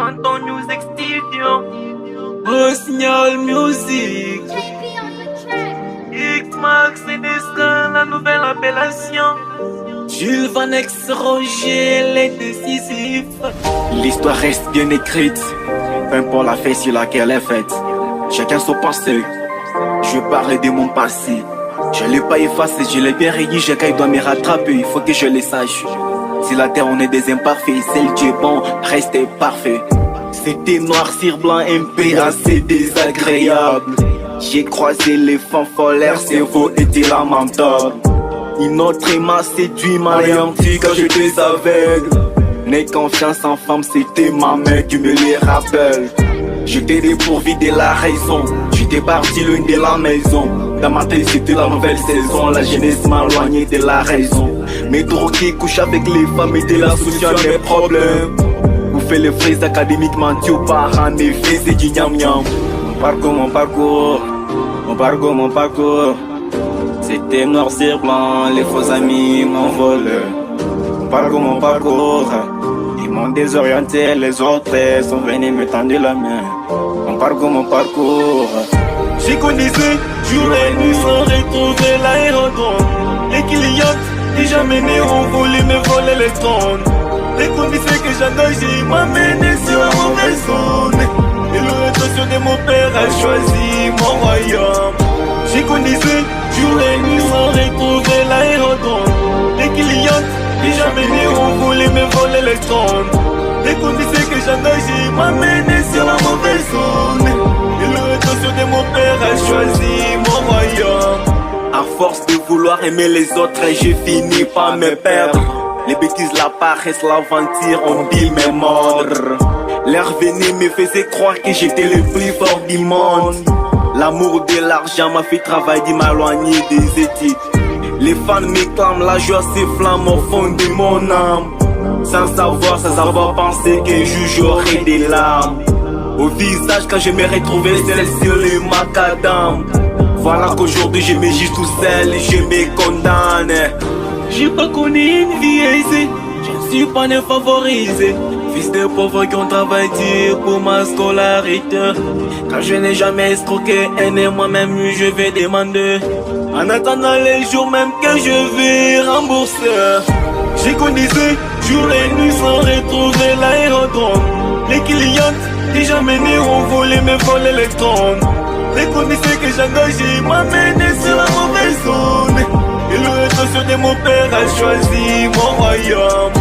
Phantom Music Studio. Signal Music. X-Max et Nesca, la nouvelle appellation. Jules Van Ex Roger, les décisifs. L'histoire reste bien écrite, peu importe la fête sur laquelle elle est faite. Chacun son passé, je parle de mon passé. Je l'ai pas effacé, je l'ai bien rayé, chacun doit me rattraper, il faut que je le sache. Sur la terre on est des imparfaits, celle Dieu bon reste parfait. C'était noir sur blanc, un peu assez désagréable. J'ai croisé les fanfares, leur cerveau était lamentable. Une autre m'a séduit, m'a anéanti quand j'étais aveugle. N'aie confiance en femme, c'était ma mère qui me les rappelle. J'étais dépourvu de la raison, j'étais parti loin de la maison. Dans ma tête c'était la nouvelle saison, la jeunesse m'a éloigné de la raison. Mes drogués couchent avec les femmes étaient la solution à mes problèmes. Vous faites les fraises académiquement, Dieu parents, mes fils et du nyam nyam. Mon parcours. C'était noir sur blanc, les faux amis m'ont volé. Mon parcours. Ils m'ont désorienté, les autres sont venus me tendre la main. Mon parcours. J'ai connaissé jour et nuit sans retrouver l'aérodrome. Les clients déjà menés ont voulu me voler les tonnes. Les conditions que j'engage m'a mené sur la mauvaise zone. Et l'orientation de mon père a choisi mon royaume. J'ai connaissé jour et nuit sans retrouver l'aérodrome. Les clients déjà menés ont voulu me voler les tonnes. Les conditions que j'engage m'a mené sur la mauvaise zone. Et l'orientation de mon père a choisi mon royaume. À force de vouloir aimer les autres, j'ai fini par me perdre. Les bêtises, la paresse, l'aventure ont dit mes mordre. L'air venu me faisait croire que j'étais le plus fort du monde. L'amour de l'argent m'a fait travailler, m'éloigner des études. Les fans m'éclament, la joie s'efflamme au fond de mon âme. Sans savoir penser qu'un jour j'aurai des larmes au visage quand je me retrouvais seul sur le macadam. Voilà qu'aujourd'hui je me juge tout seul et je me condamne. J'ai pas connu une vie aisée, je ne suis pas né favorisé. Fils de pauvres qui ont travaillé pour ma scolarité. Quand je n'ai jamais escroqué, et moi-même je vais demander. En attendant les jours même que je vais rembourser. J'ai connaissé jour et nuit sans retrouver l'aérodrome. Les clients déjà menés ont voulu me voler les tonnes. Les conditions que j'engage m'a mené sur la mauvaise zone. Et l'orientation de mon père a choisi mon royaume.